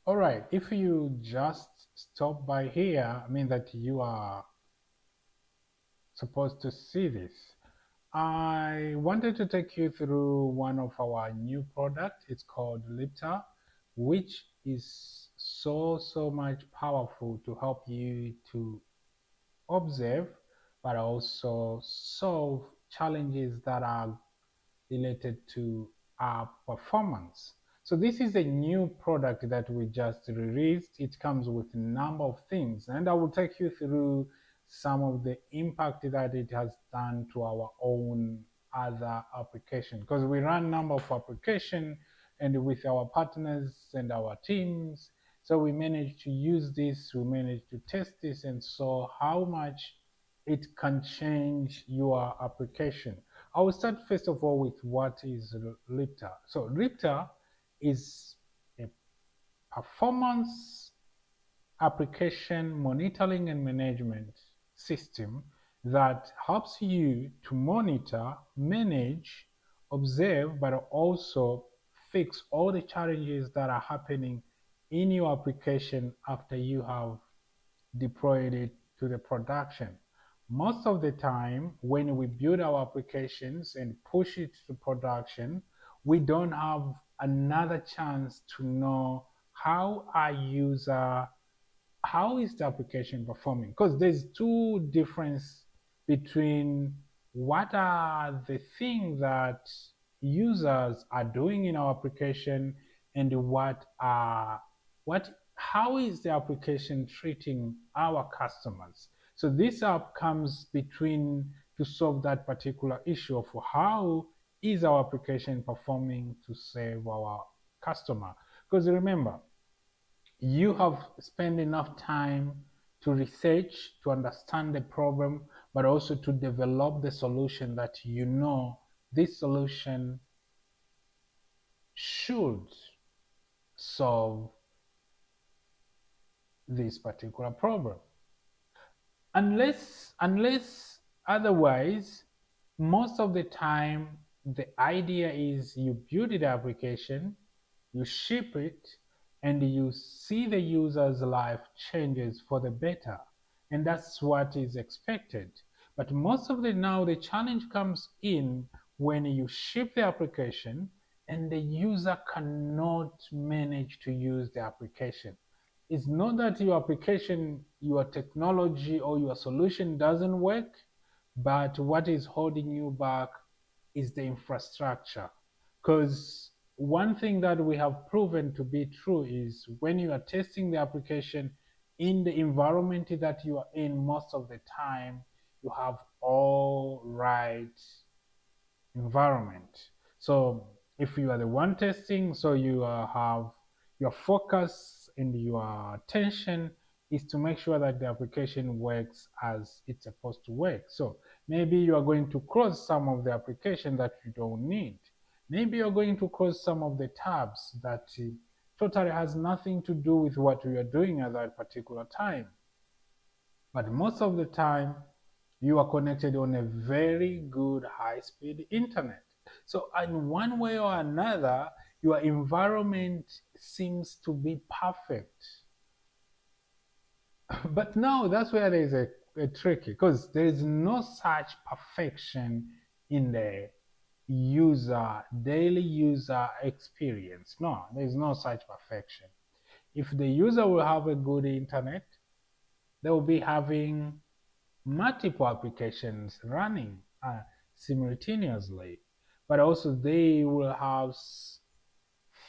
All right, if you just stop by here, I mean that you are supposed to see this. I wanted to take you through one of our new product. It's called Lipta, which is so much powerful to help you to observe, but also solve challenges that are related to our performance. So this is a new product that we just released. It comes with a number of things, and I will take you through some of the impact that it has done to our own other application, because we run number of application and with our partners and our teams. So we managed to use this, we managed to test this and saw how much it can change your application. I will start first of all with what is Lipta. So Lipta is a performance application monitoring and management system that helps you to monitor, manage, observe, but also fix all the challenges that are happening in your application after you have deployed it to the production. Most of the time, when we build our applications and push it to production, we don't have another chance to know how our user, how is the application performing, because there's two difference between what are the things that users are doing in our application and what how is the application treating our customers. So this app comes between to solve that particular issue of how is our application performing to serve our customer. Because remember, you have spent enough time to research, to understand the problem, but also to develop the solution that you know this solution should solve this particular problem. Unless otherwise, most of the time the idea is you build the application, you ship it, and you see the user's life changes for the better. And that's what is expected. But most of the now the challenge comes in when you ship the application and the user cannot manage to use the application. It's not that your application, your technology, or your solution doesn't work, but what is holding you back is the infrastructure. Because one thing that we have proven to be true is when you are testing the application in the environment that you are in, most of the time you have all right environment. So if you are the one testing, so you have your focus and your attention is to make sure that the application works as it's supposed to work. So maybe you are going to close some of the application that you don't need. Maybe you're going to close some of the tabs that totally has nothing to do with what you are doing at that particular time. But most of the time, you are connected on a very good high-speed internet. So in one way or another, your environment seems to be perfect. But now that's where there's a tricky, because there is no such perfection in the daily user experience. No, there's no such perfection. If the user will have a good internet, they will be having multiple applications running simultaneously, but also they will have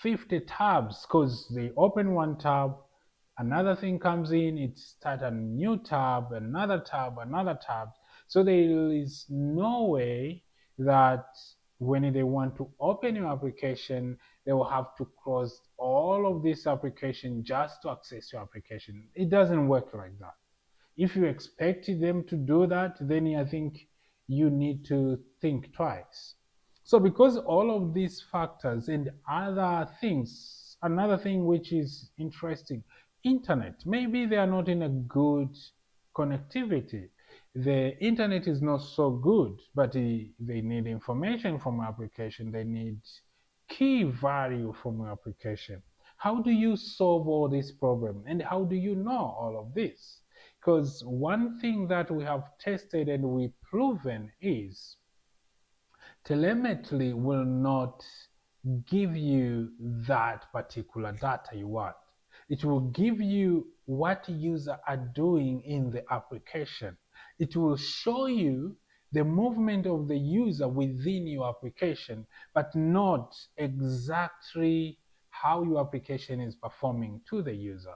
50 tabs, because they open one tab, another thing comes in, it start a new tab, another tab. So there is no way that when they want to open your application, they will have to close all of this application just to access your application. It doesn't work like that. If you expect them to do that, then I think you need to think twice. So because all of these factors and other things, another thing which is interesting, internet, maybe they are not in a good connectivity. The internet is not so good, but they need information from application. They need key value from your application. How do you solve all this problem? And how do you know all of this? Because one thing that we have tested and we proven is telemetry will not give you that particular data you want. It will give you what users are doing in the application. It will show you the movement of the user within your application, but not exactly how your application is performing to the user.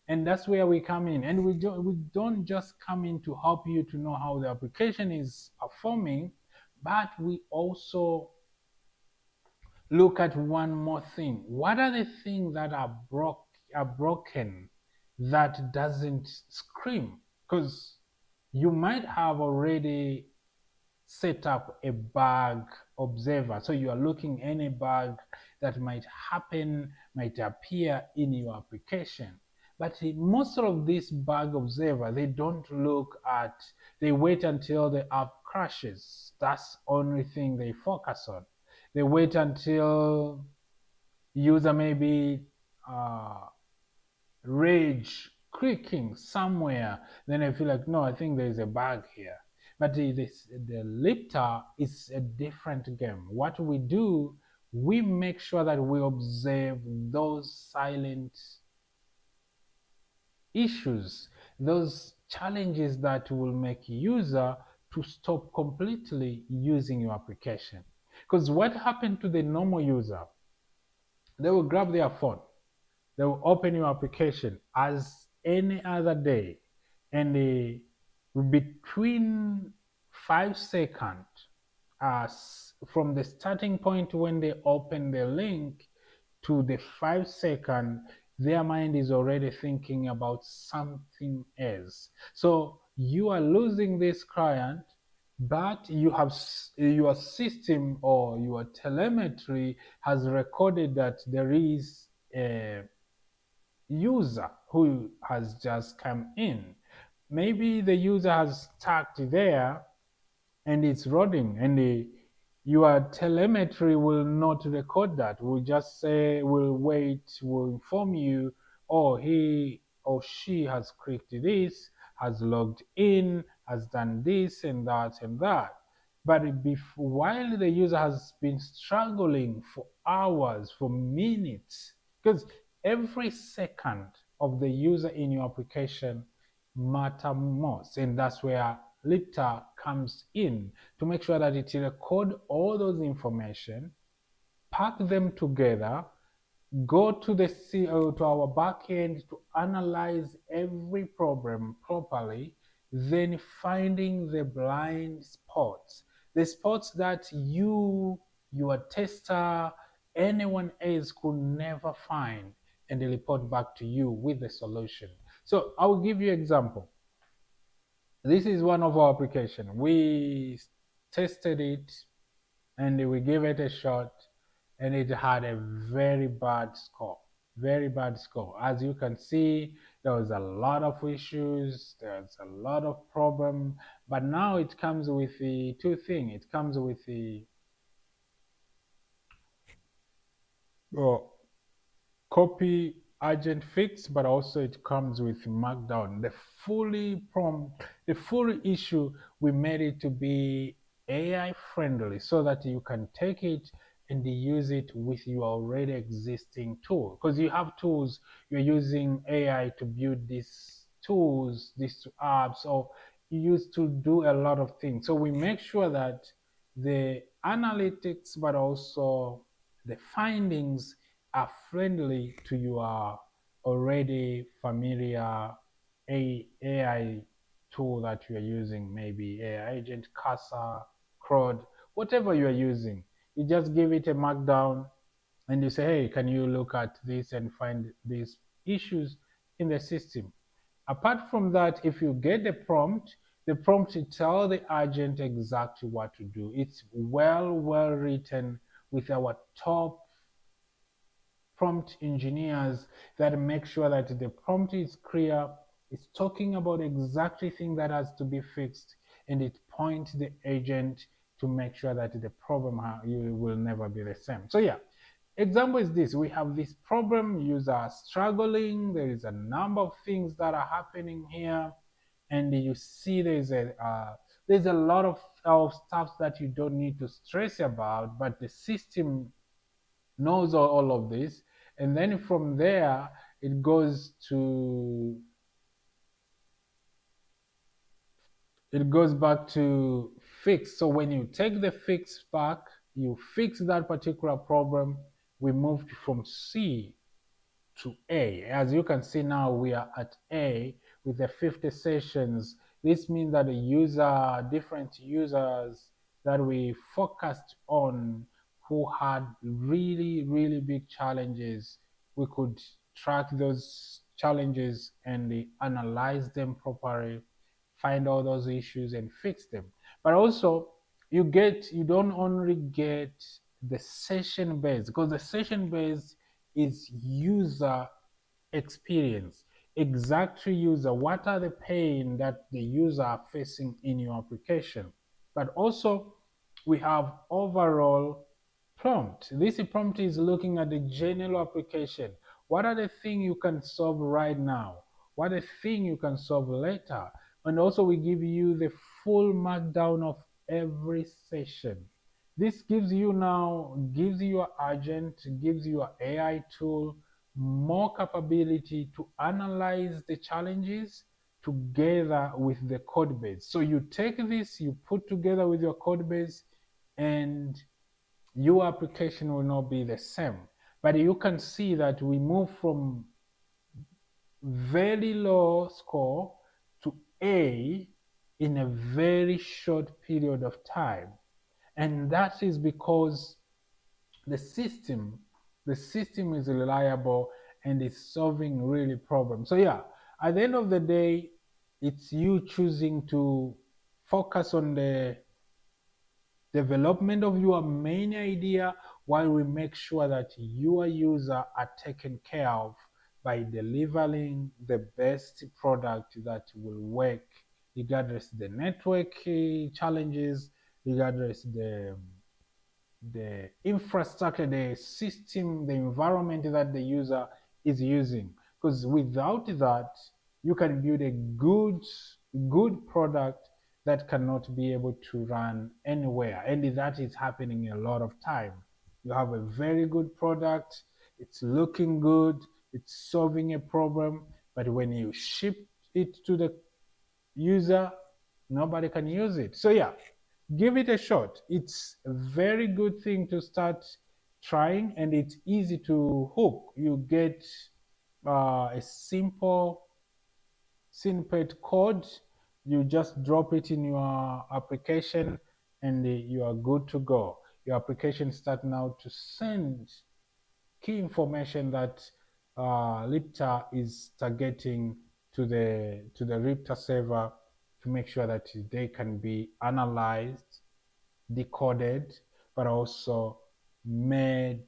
And that's where we come in. And we don't just come in to help you to know how the application is performing, but we also look at one more thing. What are the things that are broken that doesn't scream? Because you might have already set up a bug observer. So you are looking any bug that might happen, might appear in your application. But most of these bug observer, they don't look at, they wait until the app crashes. That's the only thing they focus on. They wait until user maybe rage clicking somewhere, then I feel like, no, I think there's a bug here. But the Lipta is a different game. What we do, we make sure that we observe those silent issues, those challenges that will make user to stop completely using your application. Because what happened to the normal user? They will grab their phone, they will open your application as any other day, and between 5 seconds from the starting point when they open the link to the 5 second, their mind is already thinking about something else. So you are losing this client, but you have your system or your telemetry has recorded that there is a user who has just come in. Maybe the user has stuck there and it's running, and your telemetry will not record that. We'll just say, we'll wait, we'll inform you, oh, he or she has clicked this, has logged in, has done this and that and that. But while the user has been struggling for hours, for minutes, because every second of the user in your application matter most, and that's where Lipta comes in to make sure that it record all those information, pack them together, go to the to our backend to analyze every problem properly, then finding the blind spots, the spots that you, your tester, anyone else could never find, and they report back to you with the solution. So I will give you an example. This is one of our application. We tested it and we gave it a shot, and it had a very bad score. Very bad score. As you can see, there was a lot of issues, there's a lot of problem, but now it comes with the two things. It comes with the copy agent fix, but also it comes with markdown. The full issue, we made it to be AI friendly so that you can take it and use it with your already existing tool. Because you have tools, you're using AI to build these tools, these apps, or you used to do a lot of things. So we make sure that the analytics, but also the findings are friendly to your already familiar AI tool that you are using, maybe AI agent, Casa, CRUD, whatever you are using. You just give it a markdown and you say, hey, can you look at this and find these issues in the system? Apart from that, if you get the prompt will tell the agent exactly what to do. It's well written with our top prompt engineers that make sure that the prompt is clear, it's talking about exactly thing that has to be fixed, and it points the agent to make sure that the problem you will never be the same. So yeah, Example is this: we have this problem, users are struggling, there is a number of things that are happening here, and you see there's a lot of stuff that you don't need to stress about, but the system knows all of this, and then from there it goes to it goes back to fix. So when you take the fix back, you fix that particular problem. We moved from C to A. As you can see now, we are at A with the 50 sessions. This means that different users that we focused on who had really, really big challenges, we could track those challenges and analyze them properly, find all those issues and fix them. But also, you don't only get the session based, because the session based is user experience, exact to user, what are the pain that the user are facing in your application. But also we have overall prompt. This prompt is looking at the general application. What are the things you can solve right now? What are the things you can solve later? And also we give you the full markdown of every session. This gives you your agent, gives you an AI tool more capability to analyze the challenges together with the code base. So you take this, you put together with your code base, and your application will not be the same. But you can see that we move from very low score to A in a very short period of time. And that is because the system the system is reliable and is solving really problems. So yeah, at the end of the day, it's you choosing to focus on the development of your main idea while we make sure that your user are taken care of by delivering the best product that will work regardless the network challenges, regardless the infrastructure, the system, the environment that the user is using. Because without that, you can build a good product that cannot be able to run anywhere. And that is happening a lot of time. You have a very good product, it's looking good, it's solving a problem, but when you ship it to the user, nobody can use it. So yeah, give it a shot. It's a very good thing to start trying, and it's easy to hook. You get a simple snippet code, you just drop it in your application, and you are good to go. Your application start now to send key information that Lipta is targeting to the Lipta server to make sure that they can be analyzed, decoded, but also made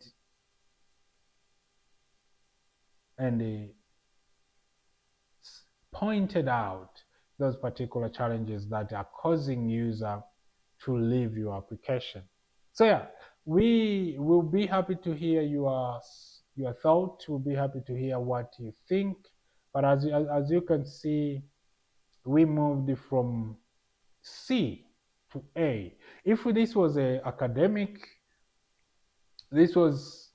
and pointed out those particular challenges that are causing user to leave your application. So yeah, we will be happy to hear your thought. We'll be happy to hear what you think. But as you can see, we moved from C to A. If this was a academic, this was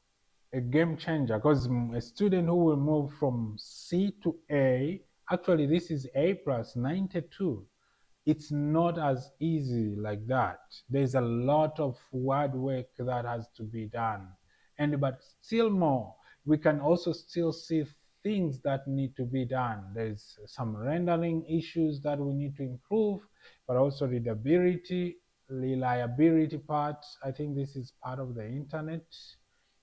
a game changer, because a student who will move from C to A, actually this is A plus 92. It's not as easy like that. There's a lot of hard work that has to be done. And but still more, we can also still see things that need to be done. There's some rendering issues that we need to improve, but also readability, reliability part. I think this is part of the internet.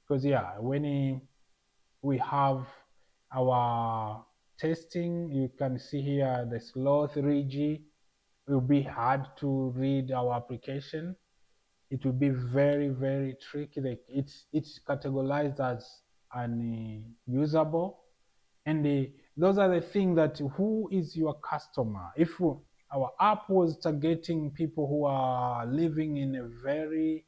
Because yeah, when we have our testing, you can see here the slow 3G, it will be hard to read our application. It will be very, very tricky. Like it's categorized as unusable. And those are the things that who is your customer? If our app was targeting people who are living in a very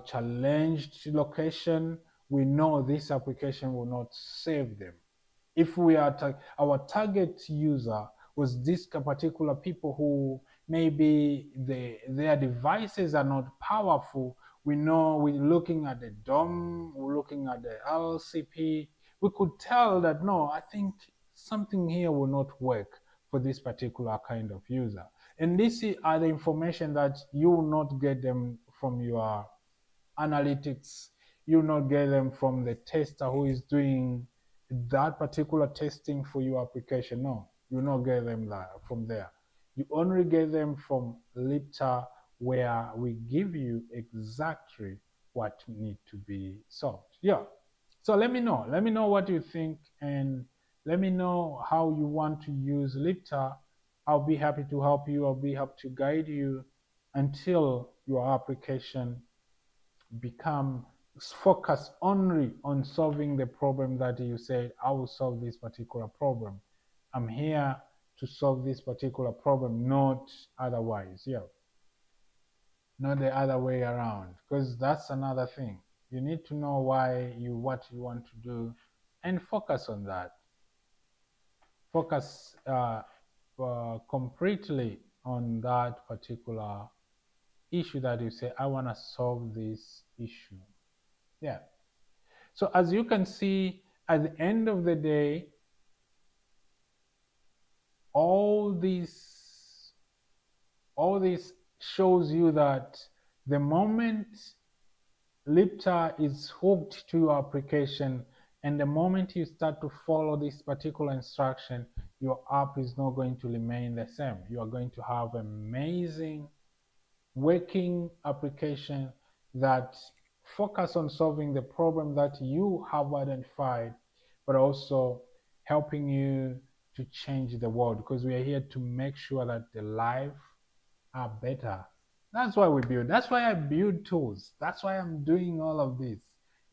challenged location, we know this application will not save them. If we are our target user was this particular people who maybe their devices are not powerful, we know we're looking at the DOM, we're looking at the LCP, we could tell that no, I think something here will not work for this particular kind of user. And this are the information that you will not get them from your analytics. You will not get them from the tester who is doing that particular testing for your application. No, you will not get them from there. You only get them from Lipta, where we give you exactly what need to be solved. Yeah. So let me know. Let me know what you think, and let me know how you want to use Lipta. I'll be happy to help you. I'll be happy to guide you until your application become focus only on solving the problem that you said, I will solve this particular problem. I'm here to solve this particular problem, not otherwise. Yeah, not the other way around, because that's another thing. You need to know what you want to do and focus on that. Focus completely on that particular issue that you say, I want to solve this issue. Yeah. So as you can see, at the end of the day, all this shows you that the moment Lipta is hooked to your application, and the moment you start to follow this particular instruction, your app is not going to remain the same. You are going to have amazing working application that focus on solving the problem that you have identified, but also helping you to change the world, because we are here to make sure that the lives are better. That's why we build. That's why I build tools. That's why I'm doing all of this.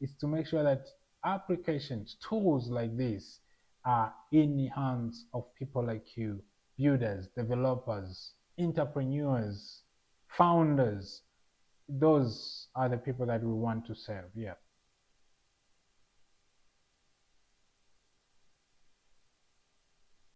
Is to make sure that applications, tools like this are in the hands of people like you, builders, developers, entrepreneurs, founders. Those are the people that we want to serve. Yeah.